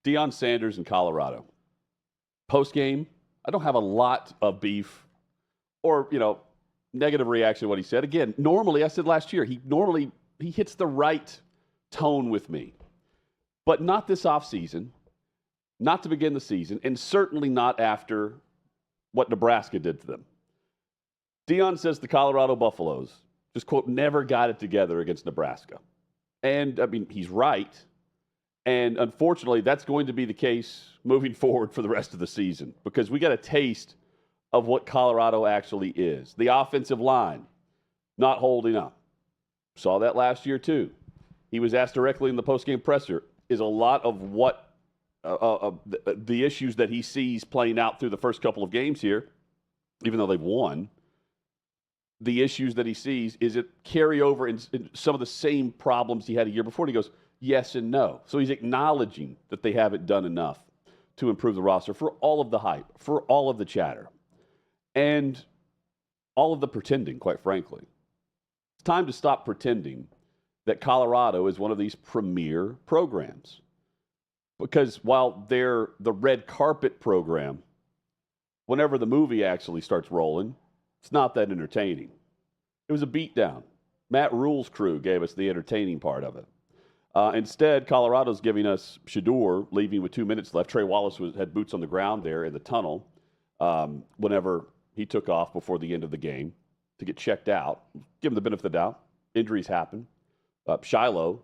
Deion Sanders in Colorado. Post-game, I don't have a lot of beef or, negative reaction to what he said. Again, normally, I said last year, he hits the right tone with me. But not this offseason, not to begin the season, and certainly not after what Nebraska did to them. Deion says the Colorado Buffaloes just, quote, never got it together against Nebraska. And, he's right. And unfortunately, that's going to be the case moving forward for the rest of the season because we got a taste of what Colorado actually is. The offensive line not holding up. Saw that last year, too. He was asked directly in the postgame presser, is a lot of what the issues that he sees playing out through the first couple of games here, even though they've won, the issues that he sees, is it carry over in some of the same problems he had a year before? And he goes, yes and no. So he's acknowledging that they haven't done enough to improve the roster for all of the hype, for all of the chatter, and all of the pretending, quite frankly. It's time to stop pretending that Colorado is one of these premier programs. Because while they're the red carpet program, whenever the movie actually starts rolling, it's not that entertaining. It was a beatdown. Matt Rule's crew gave us the entertaining part of it. Instead, Colorado's giving us Shedeur leaving with 2 minutes left. Trey Wallace had boots on the ground there in the tunnel whenever he took off before the end of the game to get checked out. Give him the benefit of the doubt. Injuries happen. Shiloh,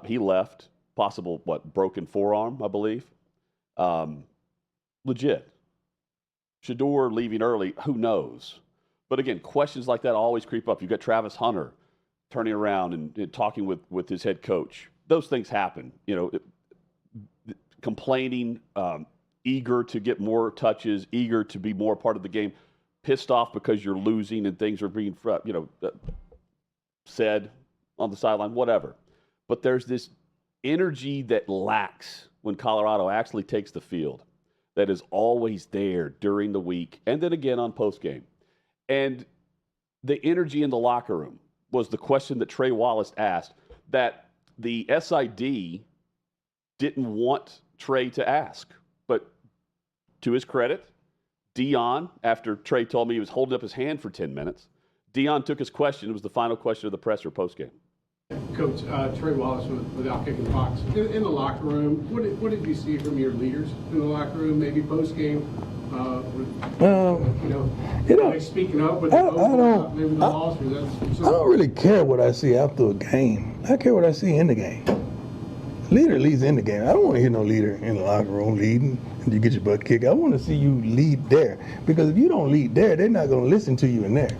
he left. Possible, broken forearm, I believe. Legit. Shedeur leaving early, who knows? But again, questions like that always creep up. You've got Travis Hunter turning around and talking with his head coach. Those things happen. Complaining, eager to get more touches, eager to be more part of the game, pissed off because you're losing and things are being, said on the sideline, whatever. But there's this energy that lacks when Colorado actually takes the field that is always there during the week and then again on postgame. And the energy in the locker room was the question that Trey Wallace asked that the SID didn't want Trey to ask. But to his credit, Deion, after Trey told me he was holding up his hand for 10 minutes, Deion took his question. It was the final question of the presser postgame. Coach, Trey Wallace with OutKick and Fox. In the locker room, what did you see from your leaders in the locker room, maybe post-game? Speaking up with I don't really care what I see after a game. I care what I see in the game. Leader leads in the game. I don't want to hear no leader in the locker room leading and you get your butt kicked. I want to see you lead there. Because if you don't lead there, they're not going to listen to you in there.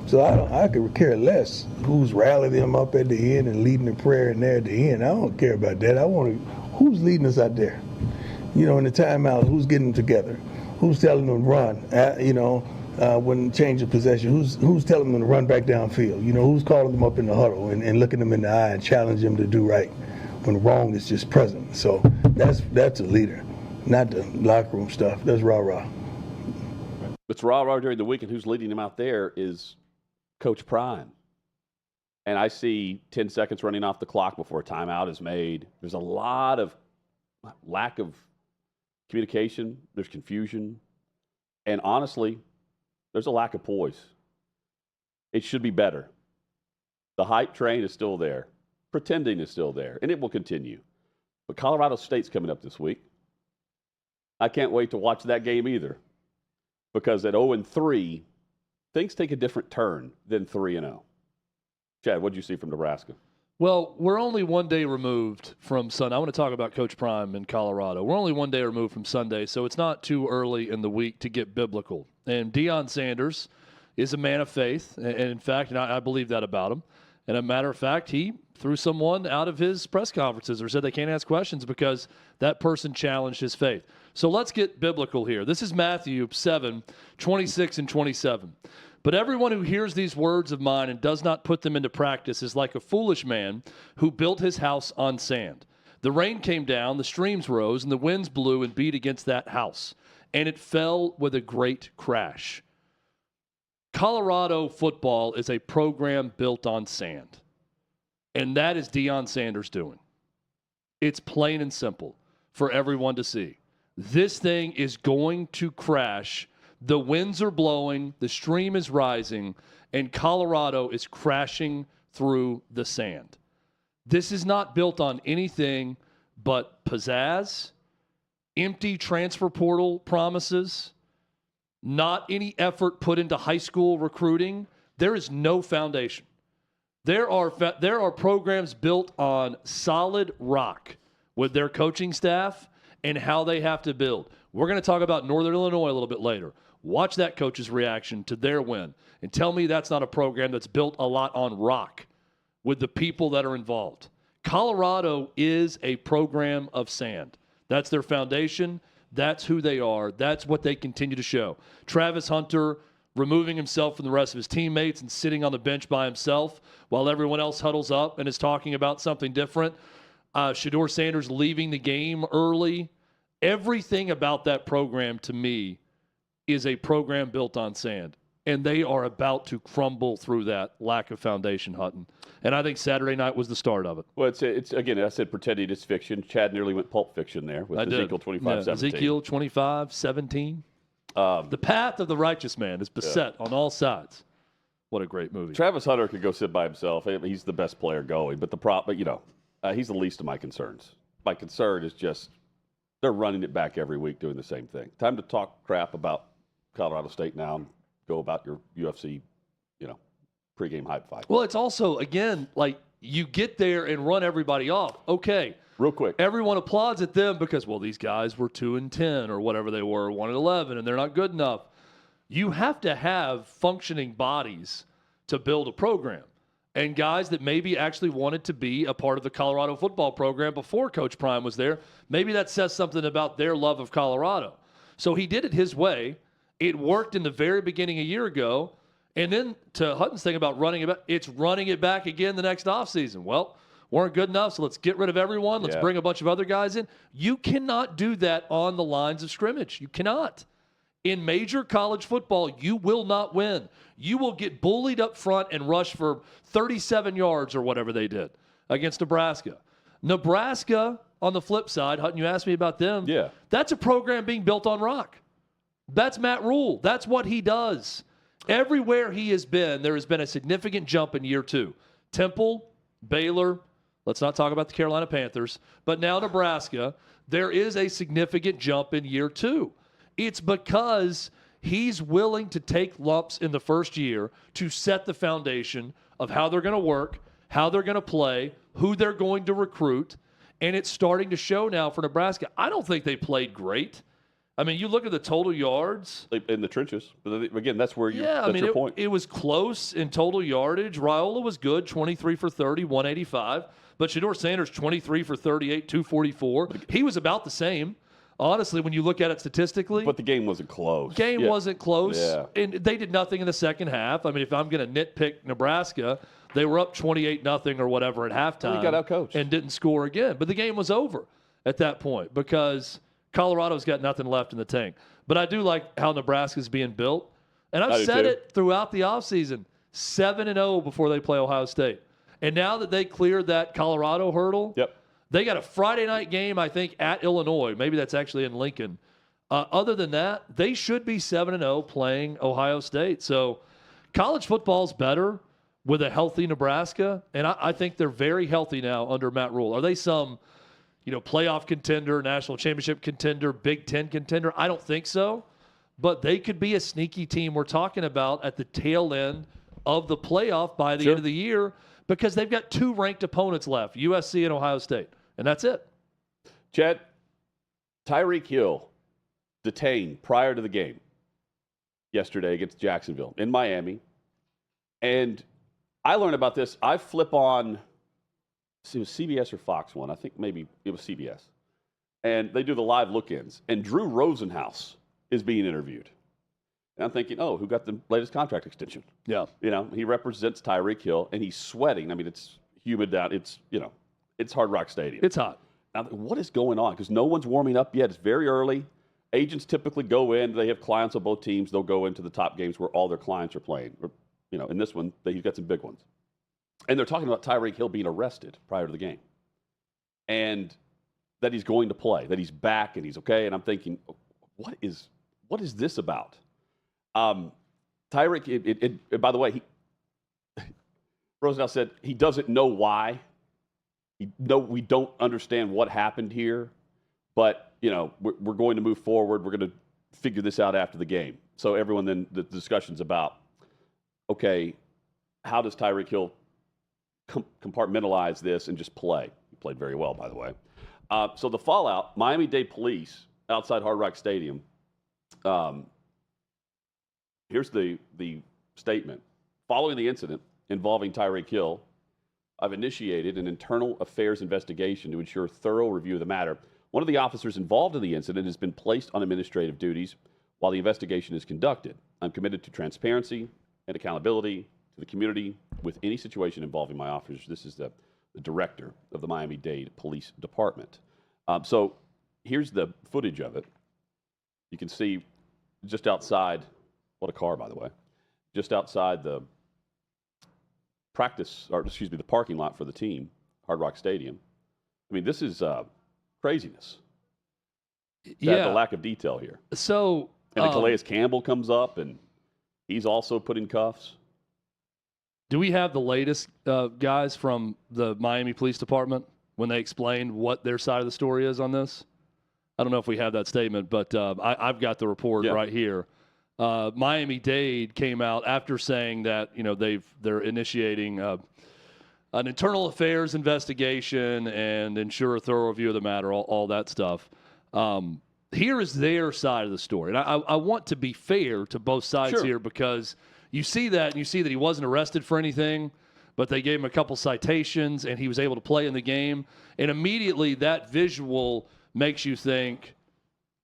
So I could care less who's rallying them up at the end and leading the prayer in there at the end. I don't care about that. I want to, who's leading us out there? In the timeout, who's getting them together? Who's telling them to run? When change of possession, who's telling them to run back downfield? Who's calling them up in the huddle and looking them in the eye and challenging them to do right when wrong is just present. So that's a leader, not the locker room stuff. That's rah-rah. It's rah-rah during the week, and who's leading them out there is Coach Prime. And I see 10 seconds running off the clock before a timeout is made. There's a lot of lack of communication. There's confusion. And honestly, there's a lack of poise. It should be better. The hype train is still there. Pretending is still there. And it will continue. But Colorado State's coming up this week. I can't wait to watch that game either. Because at 0-3, things take a different turn than 3-0. Chad, what did you see from Nebraska? Well, we're only one day removed from Sunday. I want to talk about Coach Prime in Colorado. We're only one day removed from Sunday, so it's not too early in the week to get biblical. And Deion Sanders is a man of faith, and in fact, I believe that about him. And a matter of fact, he threw someone out of his press conferences or said they can't ask questions because that person challenged his faith. So let's get biblical here. This is Matthew 7, 26 and 27. But everyone who hears these words of mine and does not put them into practice is like a foolish man who built his house on sand. The rain came down, the streams rose, and the winds blew and beat against that house, and it fell with a great crash. Colorado football is a program built on sand, and that is Deion Sanders doing. It's plain and simple. for everyone to see. This thing is going to crash. The winds are blowing, the stream is rising, and Colorado is crashing through the sand. This is not built on anything but pizzazz, empty transfer portal promises, not any effort put into high school recruiting. There is no foundation. There are programs built on solid rock with their coaching staff and how they have to build. We're going to talk about Northern Illinois a little bit later. Watch that coach's reaction to their win and tell me that's not a program that's built a lot on rock with the people that are involved. Colorado is a program of sand. That's their foundation. That's who they are. That's what they continue to show. Travis Hunter removing himself from the rest of his teammates and sitting on the bench by himself while everyone else huddles up and is talking about something different. Shedeur Sanders leaving the game early. Everything about that program, to me, is a program built on sand. And they are about to crumble through that lack of foundation, Hutton. And I think Saturday night was the start of it. Well, it's again, I said pretending it's fiction. Chad nearly went Pulp Fiction there with Ezekiel 25-17. Ezekiel 25-17. The path of the righteous man is beset on all sides. What a great movie. Travis Hunter could go sit by himself. He's the best player going. But he's the least of my concerns. My concern is just they're running it back every week doing the same thing. Time to talk crap about Colorado State now and go about your UFC, pregame hype fight. Well, it's also, again, like you get there and run everybody off. Okay. Real quick. Everyone applauds at them because, well, these guys were 2-10 or whatever they were, 1-11, and they're not good enough. You have to have functioning bodies to build a program. And guys that maybe actually wanted to be a part of the Colorado football program before Coach Prime was there, maybe that says something about their love of Colorado. So he did it his way. It worked in the very beginning a year ago. And then to Hutton's thing about running it back, it's running it back again the next offseason. Well, weren't good enough, so let's get rid of everyone. Let's bring a bunch of other guys in. You cannot do that on the lines of scrimmage. You cannot. In major college football, you will not win. You will get bullied up front and rush for 37 yards or whatever they did against Nebraska. Nebraska, on the flip side, Hutton, you asked me about them. Yeah. That's a program being built on rock. That's Matt Rule. That's what he does. Everywhere he has been, there has been a significant jump in year two. Temple, Baylor, let's not talk about the Carolina Panthers, but now Nebraska, there is a significant jump in year two. It's because he's willing to take lumps in the first year to set the foundation of how they're going to work, how they're going to play, who they're going to recruit, and it's starting to show now for Nebraska. I don't think they played great. I mean, you look at the total yards. In the trenches. Again, that's where your point. It was close in total yardage. Raiola was good, 23 for 30, 185. But Shedeur Sanders, 23 for 38, 244. He was about the same. Honestly, when you look at it statistically. But the game wasn't close. Game wasn't close. Yeah. And they did nothing in the second half. I mean, if I'm going to nitpick Nebraska, they were up 28-0 or whatever at halftime. He got outcoached. And didn't score again. But the game was over at that point because Colorado's got nothing left in the tank. But I do like how Nebraska's being built. And I've said it throughout the offseason, 7-0 before they play Ohio State. And now that they cleared that Colorado hurdle, they got a Friday night game, I think, at Illinois. Maybe that's actually in Lincoln. Other than that, they should be 7-0 playing Ohio State. So college football's better with a healthy Nebraska. And I think they're very healthy now under Matt Rule. Are they some playoff contender, national championship contender, Big Ten contender? I don't think so. But they could be a sneaky team we're talking about at the tail end of the playoff by the end of the year because they've got two ranked opponents left, USC and Ohio State. And that's it. Chad, Tyreek Hill detained prior to the game yesterday against Jacksonville in Miami. And I learned about this. I flip on – it was CBS or Fox one. I think maybe it was CBS. And they do the live look-ins. And Drew Rosenhaus is being interviewed. And I'm thinking, who got the latest contract extension? Yeah. He represents Tyreek Hill, and he's sweating. I mean, it's humid down. It's, it's Hard Rock Stadium. It's hot. Now, what is going on? Because no one's warming up yet. It's very early. Agents typically go in. They have clients on both teams. They'll go into the top games where all their clients are playing. Or, in this one, he's got some big ones. And they're talking about Tyreek Hill being arrested prior to the game. And that he's going to play, that he's back and he's okay. And I'm thinking, what is this about? Tyreek, by the way, Rosenau said he doesn't know why. We don't understand what happened here, but we're going to move forward. We're going to figure this out after the game. So everyone then the discussion's about, okay, how does Tyreek Hill compartmentalize this and just play? He played very well, by the way. So the fallout, Miami-Dade police outside Hard Rock Stadium. Here's the statement. Following the incident involving Tyreek Hill, I've initiated an internal affairs investigation to ensure thorough review of the matter. One of the officers involved in the incident has been placed on administrative duties while the investigation is conducted. I'm committed to transparency and accountability to the community with any situation involving my officers. This is the director of the Miami-Dade Police Department. So here's the footage of it. You can see just outside, what a car, by the way, just outside the the parking lot for the team, Hard Rock Stadium. I mean, this is craziness. Yeah. The lack of detail here. So, and then Calais Campbell comes up, and he's also put in cuffs. Do we have the latest, guys, from the Miami Police Department when they explained what their side of the story is on this? I don't know if we have that statement, but I've got the report right here. Miami-Dade came out after saying that they're initiating an internal affairs investigation and ensure a thorough review of the matter, all that stuff. Here is their side of the story, and I want to be fair to both sides here, because you see that and you see that he wasn't arrested for anything, but they gave him a couple citations and he was able to play in the game, and immediately that visual makes you think,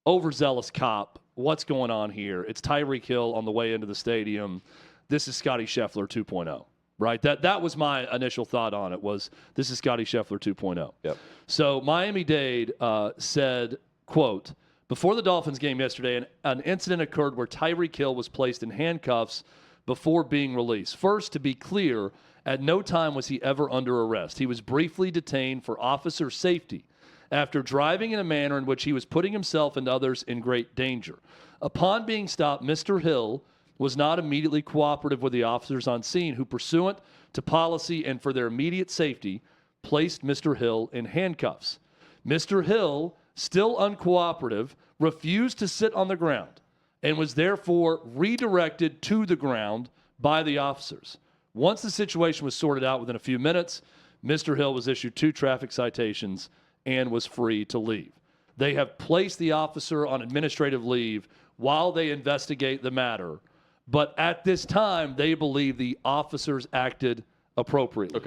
overzealous cop. What's going on here? It's Tyreek Hill on the way into the stadium. This is Scotty Scheffler 2.0, right? That was my initial thought on it, was this is Scotty Scheffler 2.0. Yep. So Miami-Dade said, quote, before the Dolphins game yesterday, an incident occurred where Tyreek Hill was placed in handcuffs before being released. First, to be clear, at no time was he ever under arrest. He was briefly detained for officer safety after driving in a manner in which he was putting himself and others in great danger. Upon being stopped, Mr. Hill was not immediately cooperative with the officers on scene, who, pursuant to policy and for their immediate safety, placed Mr. Hill in handcuffs. Mr. Hill, still uncooperative, refused to sit on the ground and was therefore redirected to the ground by the officers. Once the situation was sorted out within a few minutes, Mr. Hill was issued 2 traffic citations and was free to leave. They have placed the officer on administrative leave while they investigate the matter, but at this time, they believe the officers acted appropriately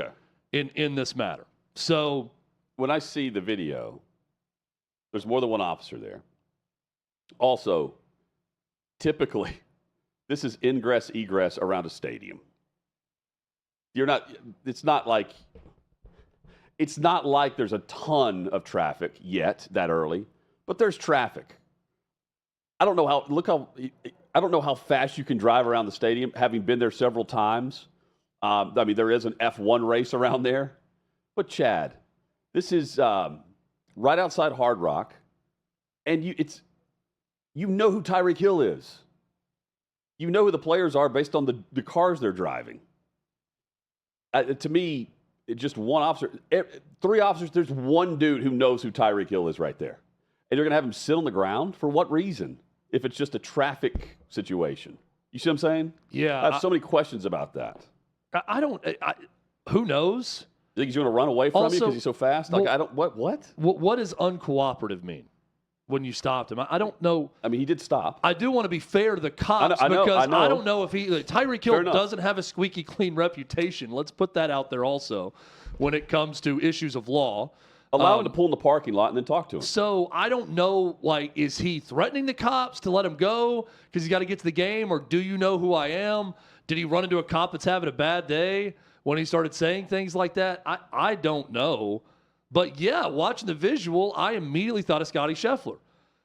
in this matter. So when I see the video, there's more than one officer there. Also, typically, this is ingress, egress around a stadium. It's not like there's a ton of traffic yet that early, but there's traffic. I don't know how fast you can drive around the stadium, having been there several times. There is an F1 race around there. But Chad, this is right outside Hard Rock, and you know who Tyreek Hill is. You know who the players are based on the cars they're driving. To me, just one officer, 3 officers, there's one dude who knows who Tyreek Hill is right there. And you're going to have him sit on the ground? For what reason? If it's just a traffic situation. You see what I'm saying? Yeah. I have so many questions about that. Who knows? You think he's going to run away from you because he's so fast? What? What does uncooperative mean when you stopped him? I don't know. I mean, he did stop. I do want to be fair to the cops, because I don't know if Tyreek Hill doesn't have a squeaky clean reputation. Let's put that out there also when it comes to issues of law. Allow him to pull in the parking lot and then talk to him. So I don't know, is he threatening the cops to let him go because he's got to get to the game? Or do you know who I am? Did he run into a cop that's having a bad day when he started saying things like that? I don't know. But, yeah, watching the visual, I immediately thought of Scotty Scheffler.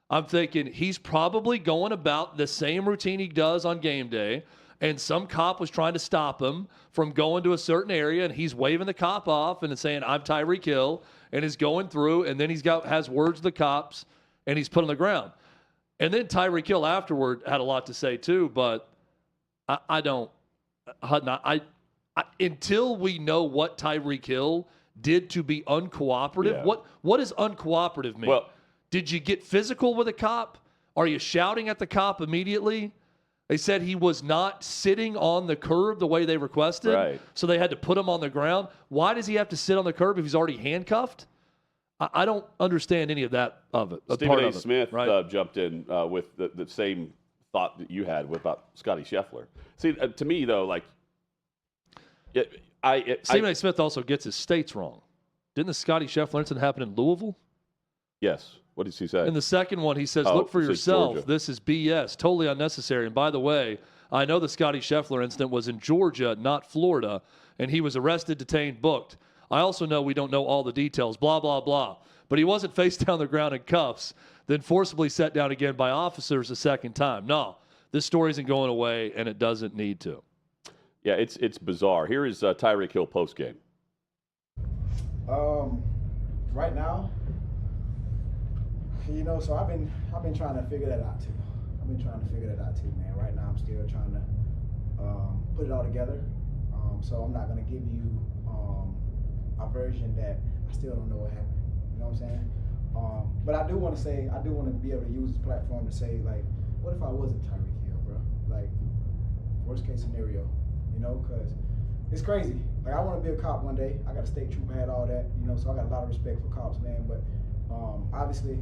I'm thinking he's probably going about the same routine he does on game day, and some cop was trying to stop him from going to a certain area, and he's waving the cop off and saying, I'm Tyreek Hill, and is going through, and then has words with the cops, and he's put on the ground. And then Tyreek Hill afterward had a lot to say too, but I don't. Until we know what Tyreek Hill did to be uncooperative, what does uncooperative mean? Well, did you get physical with a cop? Are you shouting at the cop immediately? They said he was not sitting on the curb the way they requested, right. So they had to put him on the ground. Why does he have to sit on the curb if he's already handcuffed? I don't understand any of that of it. Stephen A. Smith right? Jumped in with the same thought that you had about Scotty Scheffler. See, to me, though, like, Stephen A. Smith also gets his states wrong. Didn't the Scotty Scheffler incident happen in Louisville? Yes. What did he say? In the second one, he says, look for yourself. Georgia. This is BS. Totally unnecessary. And by the way, I know the Scotty Scheffler incident was in Georgia, not Florida, and he was arrested, detained, booked. I also know we don't know all the details, blah, blah, blah. But he wasn't face down the ground in cuffs, then forcibly set down again by officers a second time. No, this story isn't going away, and it doesn't need to. Yeah, it's bizarre. Here is Tyreek Hill postgame. Right now, so I've been trying to figure that out too. Man. Right now, I'm still trying to put it all together. So I'm not gonna give you a version that I still don't know what happened. You know what I'm saying? But I do want to be able to use this platform to say, like, what if I wasn't Tyreek Hill, bro? Like, worst case scenario, because it's crazy. Like, I want to be a cop one day. I got a state trooper hat, all that, so I got a lot of respect for cops, man. But obviously,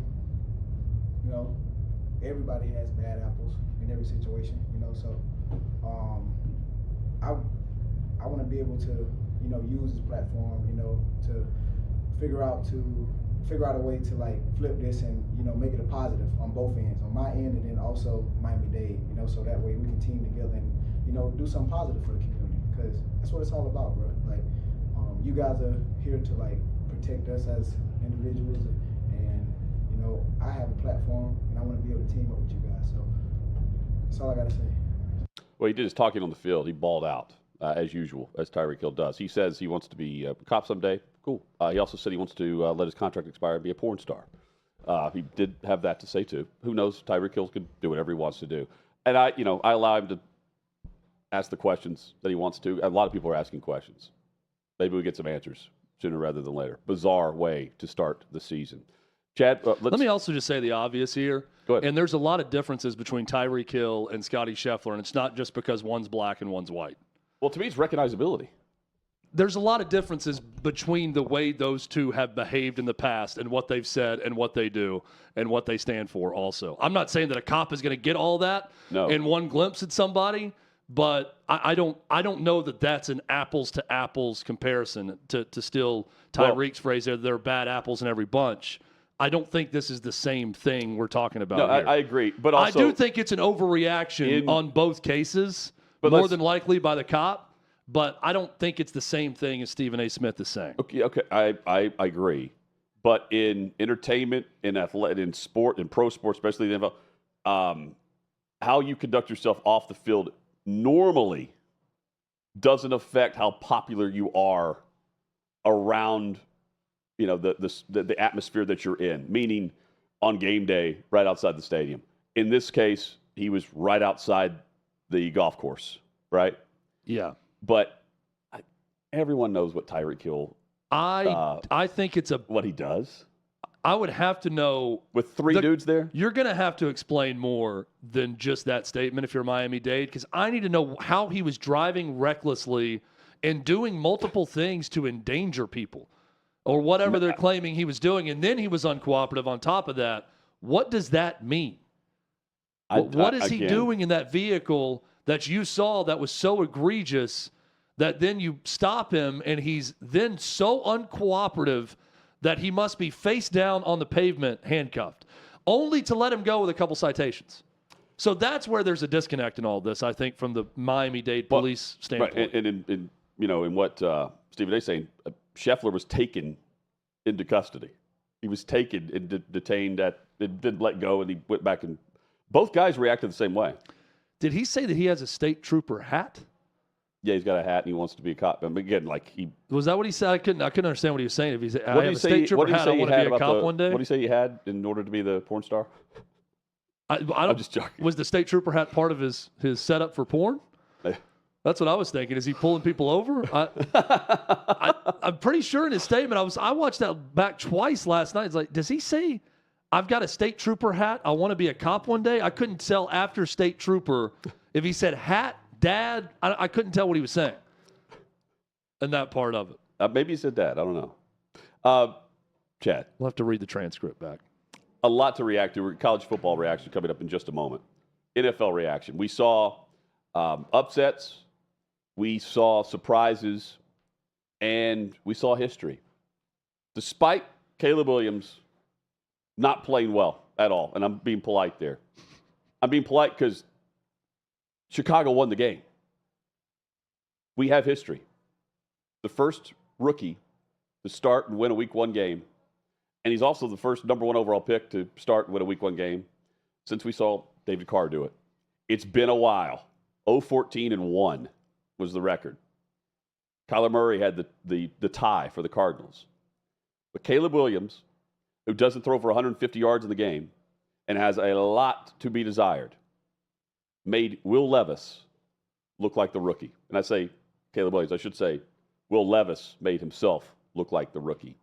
everybody has bad apples in every situation, so I want to be able to, use this platform, to figure out a way to, like, flip this and, make it a positive on both ends, on my end and then also Miami-Dade, so that way we can team together and, do something positive for the community, because that's what it's all about, bro. Like, you guys are here to, like, protect us as individuals, and, I have a platform and I want to be able to team up with you guys, so that's all I got to say. Well, he did his talking on the field. He balled out, as usual, as Tyreek Hill does. He says he wants to be a cop someday. Cool. He also said he wants to let his contract expire and be a porn star. He did have that to say, too. Who knows? Tyreek Hill could do whatever he wants to do. And I allow him to ask the questions that he wants to. A lot of people are asking questions. Maybe we get some answers sooner rather than later. Bizarre way to start the season. Chad, let me also just say the obvious here. Go ahead. And there's a lot of differences between Tyreek Hill and Scotty Scheffler, and it's not just because one's black and one's white. Well, to me, it's recognizability. There's a lot of differences between the way those two have behaved in the past and what they've said and what they do and what they stand for also. I'm not saying that a cop is going to get all that in one glimpse at somebody, but I don't know that that's an apples to apples comparison to steal Tyreek's phrase there. There are bad apples in every bunch. I don't think this is the same thing we're talking about. No, here. I agree. But also, I do think it's an overreaction on both cases, more than likely by the cop. But I don't think it's the same thing as Stephen A. Smith is saying. Okay, I agree. But in entertainment, in sport, in pro sports, especially the NFL, how you conduct yourself off the field normally doesn't affect how popular you are around, the atmosphere that you're in. Meaning, on game day, right outside the stadium. In this case, he was right outside the golf course, right? Yeah. But everyone knows what Tyreek Hill. I think it's what he does. I would have to know with three dudes there. You're going to have to explain more than just that statement if you're Miami-Dade, because I need to know how he was driving recklessly and doing multiple things to endanger people, or whatever they're claiming he was doing, and then he was uncooperative on top of that. What does that mean? What is he doing in that vehicle that you saw that was so egregious that then you stop him and he's then so uncooperative that he must be face down on the pavement handcuffed, only to let him go with a couple citations? So that's where there's a disconnect in all this, I think, from the Miami-Dade police standpoint. Right. And in what Stephen A. is saying, Scheffler was taken into custody. He was taken and detained didn't let go, and he went back, and both guys reacted the same way. Did he say that he has a state trooper hat? Yeah, he's got a hat and he wants to be a cop. But again, like was that what he said? I couldn't understand what he was saying. If he said, what "I did have he a say? state What trooper did he hat, say I he want to had be a about cop one day." What did he say he had in order to be the porn star? I I'm don't. just joking. Was the state trooper hat part of his setup for porn? That's what I was thinking. Is he pulling people over? I'm pretty sure in his statement, I watched that back twice last night. It's like, does he say, "I've got a state trooper hat, I want to be a cop one day"? I couldn't tell after state trooper if he said hat, dad. I couldn't tell what he was saying in that part of it. Maybe he said dad. I don't know. Chad. We'll have to read the transcript back. A lot to react to. College football reaction coming up in just a moment. NFL reaction. We saw upsets. We saw surprises, and we saw history. Despite Caleb Williams not playing well at all, and I'm being polite there. I'm being polite because Chicago won the game. We have history. The first rookie to start and win a Week 1 game, and he's also the first number 1 overall pick to start and win a Week 1 game since we saw David Carr do it. It's been a while. 0-14-1. Was the record. Kyler Murray had the tie for the Cardinals. But Caleb Williams, who doesn't throw for 150 yards in the game and has a lot to be desired, made Will Levis look like the rookie. And I say Caleb Williams, I should say Will Levis made himself look like the rookie.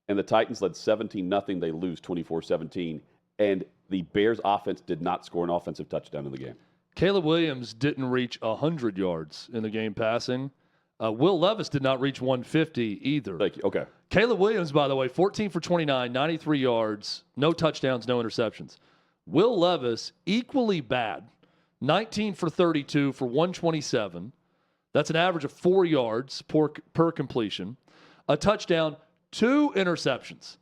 And the Titans led 17-0. They lose 24-17. And the Bears offense did not score an offensive touchdown in the game. Caleb Williams didn't reach 100 yards in the game passing. Will Levis did not reach 150 either. Thank you. Okay. Caleb Williams, by the way, 14 for 29, 93 yards, no touchdowns, no interceptions. Will Levis, equally bad, 19 for 32 for 127. That's an average of 4 yards per completion. A touchdown, 2 interceptions,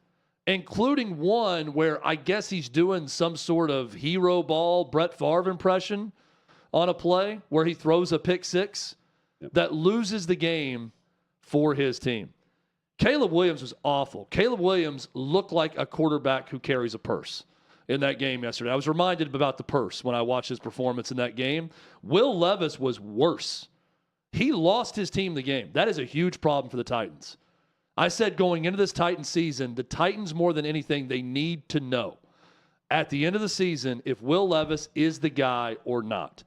including one where I guess he's doing some sort of hero ball, Brett Favre impression on a play where he throws a pick six that loses the game for his team. Caleb Williams was awful. Caleb Williams looked like a quarterback who carries a purse in that game yesterday. I was reminded about the purse when I watched his performance in that game. Will Levis was worse. He lost his team the game. That is a huge problem for the Titans. I said going into this Titans season, the Titans more than anything, they need to know at the end of the season if Will Levis is the guy or not.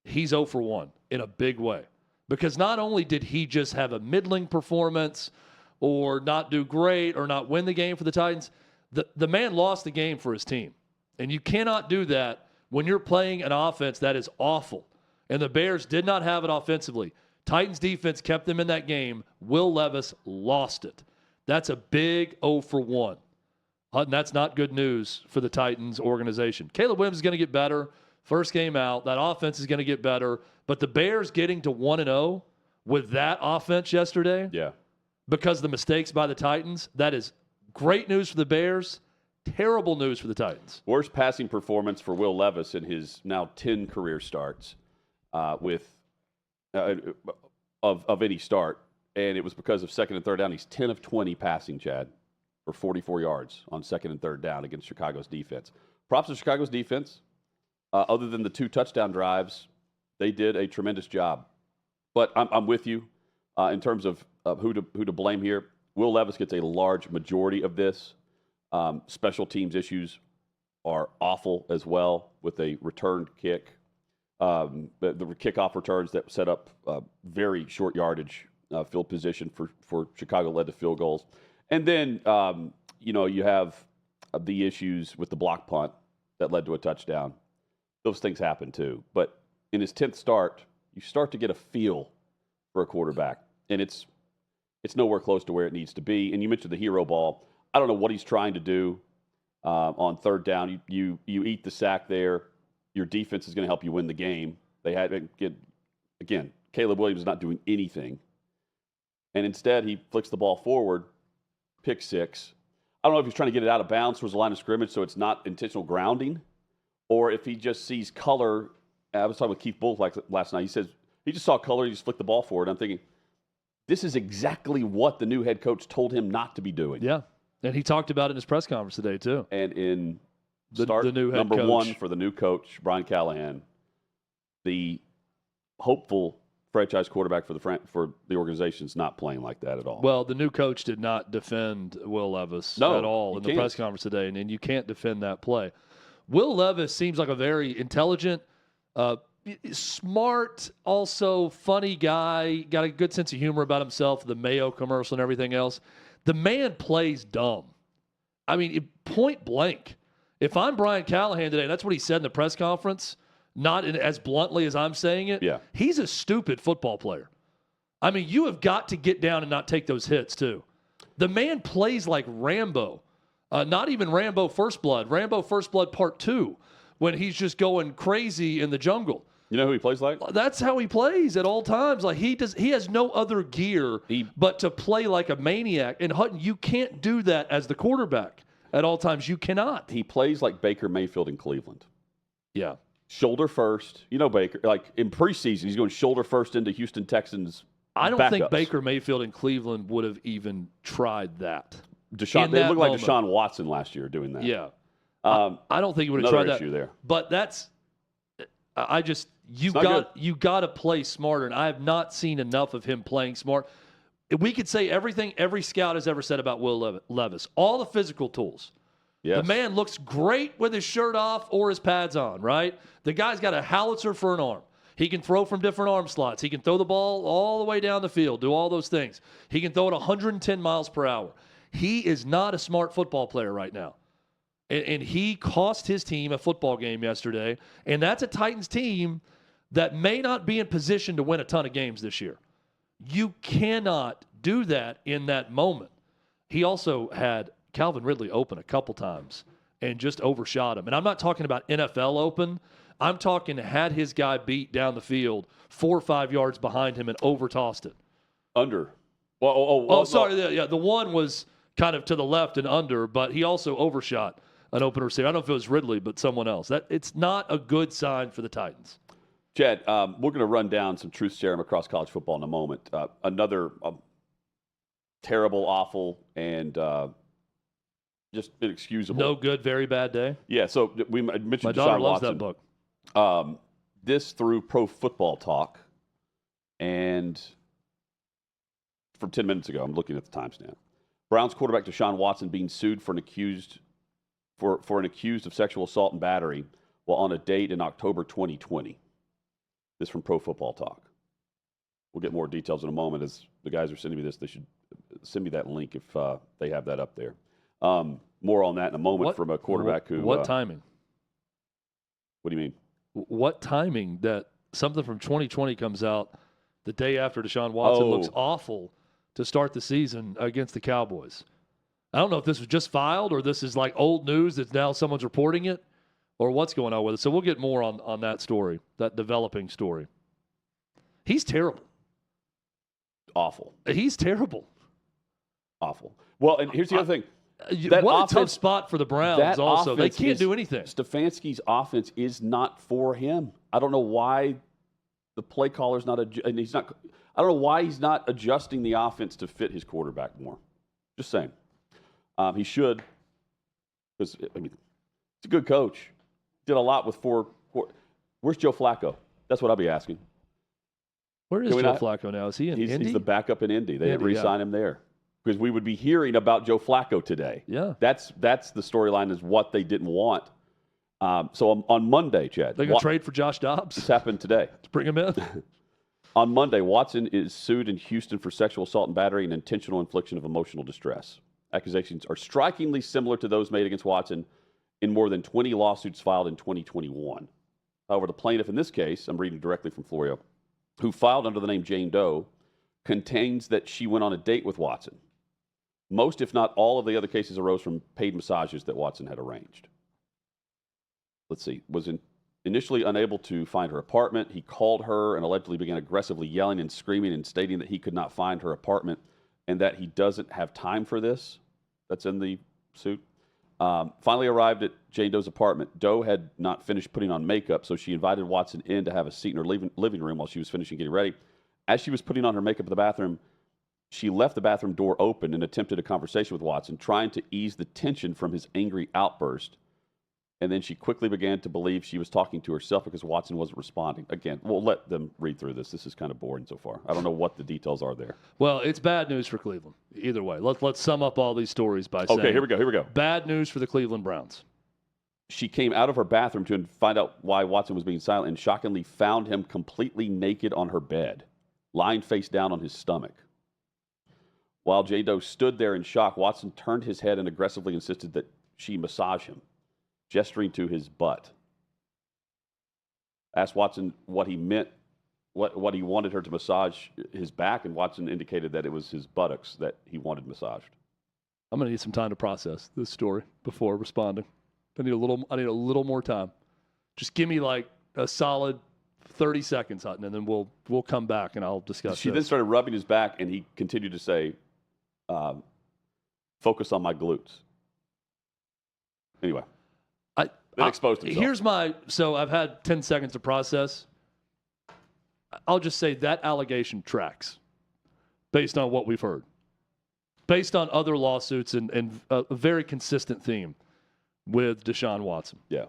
He's 0 for 1 in a big way. Because not only did he just have a middling performance or not do great or not win the game for the Titans, the man lost the game for his team. And you cannot do that when you're playing an offense that is awful. And the Bears did not have it offensively. Titans defense kept them in that game. Will Levis lost it. That's a big 0 for 1. And that's not good news for the Titans organization. Caleb Williams is going to get better. First game out. That offense is going to get better. But the Bears getting to 1-0 with that offense yesterday, because of the mistakes by the Titans, that is great news for the Bears, terrible news for the Titans. Worst passing performance for Will Levis in his now 10 career starts of any start. And it was because of second and third down. He's 10 of 20 passing, Chad, for 44 yards on second and third down against Chicago's defense. Props to Chicago's defense. Other than the 2 touchdown drives, they did a tremendous job. But I'm with you in terms of who to blame here. Will Levis gets a large majority of this. Special teams issues are awful as well with a returned kick. The kickoff returns that set up very short yardage field position for Chicago led to field goals. And then, you have the issues with the block punt that led to a touchdown. Those things happen too. But in his 10th start, you start to get a feel for a quarterback. And it's nowhere close to where it needs to be. And you mentioned the hero ball. I don't know what he's trying to do on third down. You eat the sack there. Your defense is going to help you win the game. They had again, Caleb Williams is not doing anything. And instead, he flicks the ball forward, pick six. I don't know if he's trying to get it out of bounds towards the line of scrimmage so it's not intentional grounding, or if he just sees color. I was talking with Keith Bull last night. He says he just saw color, he just flicked the ball forward. I'm thinking, this is exactly what the new head coach told him not to be doing. Yeah, and he talked about it in his press conference today, too. And in the new head number coach. 1 for the new coach, Brian Callahan, the hopeful franchise quarterback for the organization is not playing like that at all. Well, the new coach did not defend Will Levis at all in the press conference today, and you can't defend that play. Will Levis seems like a very intelligent, smart, also funny guy, got a good sense of humor about himself, the Mayo commercial and everything else. The man plays dumb. I mean, point blank. If I'm Brian Callahan today, and that's what he said in the press conference, not as bluntly as I'm saying it, he's a stupid football player. I mean, you have got to get down and not take those hits, too. The man plays like Rambo. Not even Rambo First Blood. Rambo First Blood Part 2, when he's just going crazy in the jungle. You know who he plays like? That's how he plays at all times. Like he has no other gear but to play like a maniac. And Hutton, you can't do that as the quarterback at all times. You cannot. He plays like Baker Mayfield in Cleveland. Yeah. Shoulder first. You know Baker, like in preseason, he's going shoulder first into Houston Texans. I don't think Baker Mayfield in Cleveland would have even tried that. They looked like Deshaun Watson last year doing that. Yeah. I don't think he would have tried that. Issue there. But that's you got to play smarter, and I have not seen enough of him playing smart. We could say everything every scout has ever said about Will Levis. All the physical tools. Yes. The man looks great with his shirt off or his pads on, right? The guy's got a howitzer for an arm. He can throw from different arm slots. He can throw the ball all the way down the field, do all those things. He can throw it 110 miles per hour. He is not a smart football player right now. And he cost his team a football game yesterday. And that's a Titans team that may not be in position to win a ton of games this year. You cannot do that in that moment. He also had Calvin Ridley open a couple times and just overshot him. And I'm not talking about NFL open. I'm talking had his guy beat down the field 4 or 5 yards behind him and overtossed it. Under. Sorry. Yeah, the one was kind of to the left and under, but he also overshot an open receiver. I don't know if it was Ridley, but someone else. It's not a good sign for the Titans. Chad, we're going to run down some truth serum across college football in a moment. Another terrible, awful, and just inexcusable. No good, very bad day. Yeah, so we mentioned my daughter Deshaun loves Watson. that book. This through Pro Football Talk, and from 10 minutes ago, I'm looking at the timestamp. Browns quarterback Deshaun Watson being sued for an accused of sexual assault and battery while on a date in October 2020. This from Pro Football Talk. We'll get more details in a moment. As the guys are sending me this, they should send me that link if they have that up there. More on that in a moment from a quarterback who. What timing? What do you mean? What timing that something from 2020 comes out the day after Deshaun Watson looks awful to start the season against the Cowboys? I don't know if this was just filed or this is like old news that now someone's reporting it or what's going on with it. So we'll get more on that story, that developing story. He's terrible. Awful. He's terrible. Awful. Well, and here's the other thing. What a tough spot for the Browns also. They can't do anything. Stefanski's offense is not for him. I don't know why the play caller's not – and he's not – I don't know why he's not adjusting the offense to fit his quarterback more. Just saying. He should, because, I mean, he's a good coach. Did a lot with four. Where's Joe Flacco? That's what I'll be asking. Where is Joe Flacco now? Is he in Indy? He's the backup in Indy. They didn't re-sign him there. Because we would be hearing about Joe Flacco today. Yeah. That's the storyline is what they didn't want. So on Monday, Chad. They're going to trade for Josh Dobbs? This happened today. To bring him in? On Monday, Watson is sued in Houston for sexual assault and battery and intentional infliction of emotional distress. Accusations are strikingly similar to those made against Watson in more than 20 lawsuits filed in 2021. However, the plaintiff in this case, I'm reading directly from Florio, who filed under the name Jane Doe, contains that she went on a date with Watson. Most, if not all, of the other cases arose from paid massages that Watson had arranged. Let's see. Was initially unable to find her apartment. He called her and allegedly began aggressively yelling and screaming and stating that he could not find her apartment and that he doesn't have time for this. That's in the suit. Finally arrived at Jane Doe's apartment. Doe had not finished putting on makeup, so she invited Watson in to have a seat in her living room while she was finishing getting ready. As she was putting on her makeup in the bathroom, she left the bathroom door open and attempted a conversation with Watson, trying to ease the tension from his angry outburst. And then she quickly began to believe she was talking to herself because Watson wasn't responding. Again, we'll let them read through this. This is kind of boring so far. I don't know what the details are there. Well, it's bad news for Cleveland. Either way, let's sum up all these stories by saying. Okay, here we go. Bad news for the Cleveland Browns. She came out of her bathroom to find out why Watson was being silent and shockingly found him completely naked on her bed, lying face down on his stomach. While Jane Doe stood there in shock, Watson turned his head and aggressively insisted that she massage him, gesturing to his butt. Asked Watson what he meant, what he wanted her to massage his back, and Watson indicated that it was his buttocks that he wanted massaged. I'm going to need some time to process this story before responding. I need a little more time. Just give me like a solid 30 seconds, Hutton, and then we'll come back and I'll discuss. She then started rubbing his back, and he continued to say, "Focus on my glutes." Anyway. Then exposed himself. So I've had 10 seconds to process. I'll just say that allegation tracks based on what we've heard. Based on other lawsuits and a very consistent theme with Deshaun Watson. Yeah.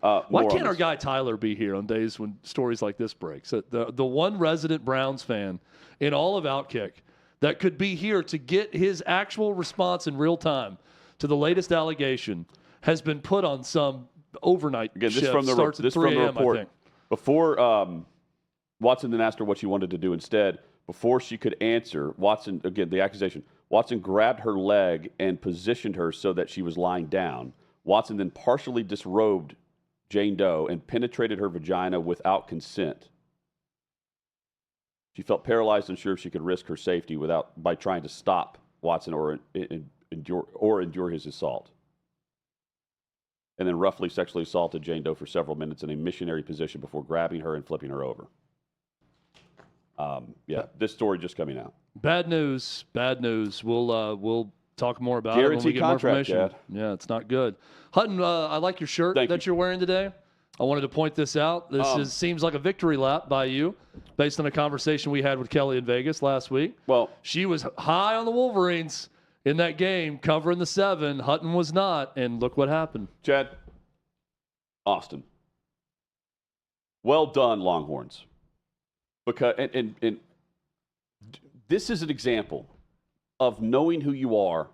Why can't our guy Tyler be here on days when stories like this break? So the one resident Browns fan in all of OutKick that could be here to get his actual response in real time to the latest allegation has been put on some overnight shift. This from the report. I think. Before Watson then asked her what she wanted to do instead, before she could answer, Watson, again, the accusation, Watson grabbed her leg and positioned her so that she was lying down. Watson then partially disrobed Jane Doe and penetrated her vagina without consent. She felt paralyzed and unsure if she could risk her safety by trying to stop Watson or endure his assault. And then roughly sexually assaulted Jane Doe for several minutes in a missionary position before grabbing her and flipping her over. This story just coming out. Bad news. We'll talk more about it when we get more information. Dad. Yeah, it's not good. Hutton, I like your shirt you're wearing today. I wanted to point this out. This seems like a victory lap by you based on a conversation we had with Kelly in Vegas last week. Well, she was high on the Wolverines in that game, covering the 7. Hutton was not, and look what happened. Chad, Austin, well done, Longhorns. Because and this is an example of knowing who you are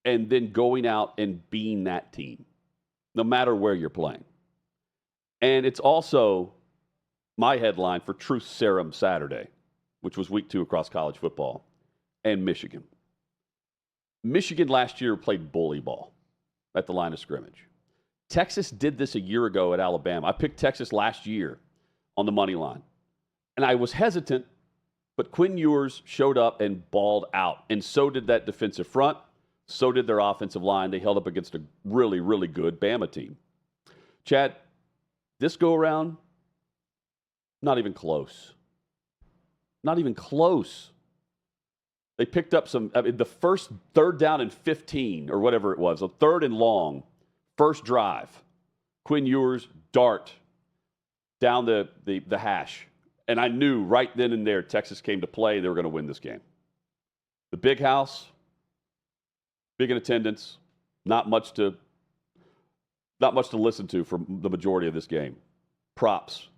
and then going out and being that team, no matter where you're playing. And it's also my headline for Truth Serum Saturday, which was week 2 across college football, and Michigan. Michigan last year played bully ball at the line of scrimmage. Texas did this a year ago at Alabama. I picked Texas last year on the money line. And I was hesitant, but Quinn Ewers showed up and balled out. And so did that defensive front. So did their offensive line. They held up against a really, really good Bama team. Chad, this go-around, not even close. Not even close. They picked up the first 3rd down and 15, or whatever it was, a 3rd and long, first drive. Quinn Ewers, dart down the hash. And I knew right then and there Texas came to play. They were going to win this game. The big house, big in attendance, not much to listen to for the majority of this game. Props.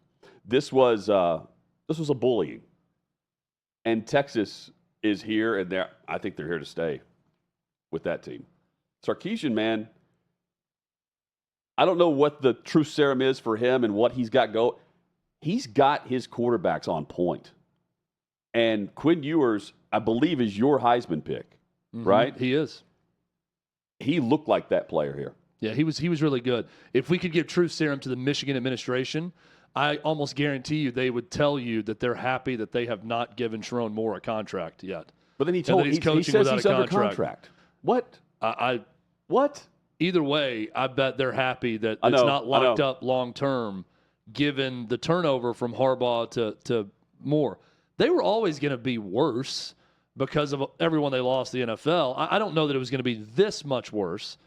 This was a bullying, and Texas is here, and I think they're here to stay with that team. Sarkisian, man, I don't know what the truth serum is for him and what he's got going. He's got his quarterbacks on point. And Quinn Ewers, I believe, is your Heisman pick, right? He is. He looked like that player here. Yeah, he was really good. If we could give truth serum to the Michigan administration, I almost guarantee you they would tell you that they're happy that they have not given Sharon Moore a contract yet. But then he says he's under contract. What? What? Either way, I bet they're happy that it's not locked up long term, given the turnover from Harbaugh to Moore. They were always going to be worse because of everyone they lost the NFL. I don't know that it was going to be this much worse.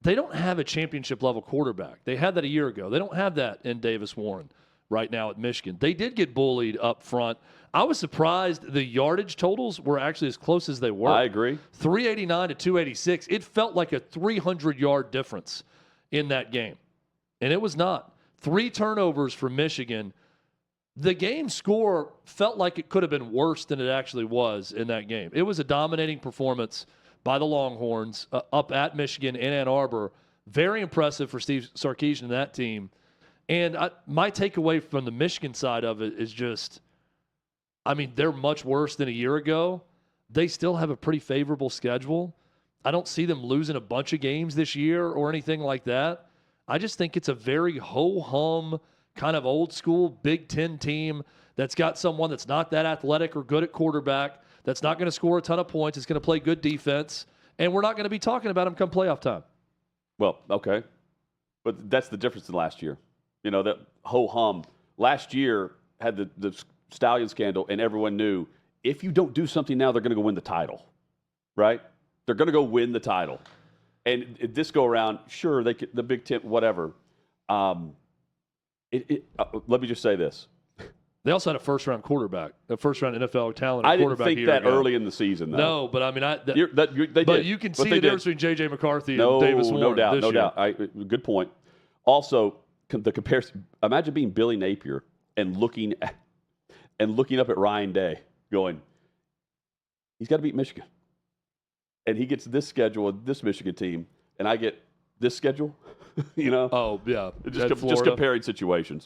They don't have a championship-level quarterback. They had that a year ago. They don't have that in Davis Warren right now at Michigan. They did get bullied up front. I was surprised the yardage totals were actually as close as they were. I agree. 389 to 286. It felt like a 300-yard difference in that game. And it was not. 3 turnovers for Michigan. The game score felt like it could have been worse than it actually was in that game. It was a dominating performance by the Longhorns up at Michigan in Ann Arbor. Very impressive for Steve Sarkisian and that team. And my takeaway from the Michigan side of it is just, I mean, they're much worse than a year ago. They still have a pretty favorable schedule. I don't see them losing a bunch of games this year or anything like that. I just think it's a very ho-hum, kind of old school Big Ten team that's got someone that's not that athletic or good at quarterback, that's not going to score a ton of points, it's going to play good defense, and we're not going to be talking about them come playoff time. Well, okay. But that's the difference in last year. You know, that ho-hum. Last year had the Stallion scandal, and everyone knew if you don't do something now, they're going to go win the title, right? They're going to go win the title. And this go around, sure, the Big Ten, whatever. Let me just say this. They also had a first-round quarterback, a first-round NFL talent I didn't quarterback. think that early in the season, though. No, but I mean, they but did. you can But see the difference between J.J. McCarthy and Davis Warren. No doubt. Good point. Also, the comparison. Imagine being Billy Napier and looking up at Ryan Day, going, he's got to beat Michigan, and he gets this schedule with this Michigan team, and I get this schedule. You know? Oh yeah, Just comparing situations.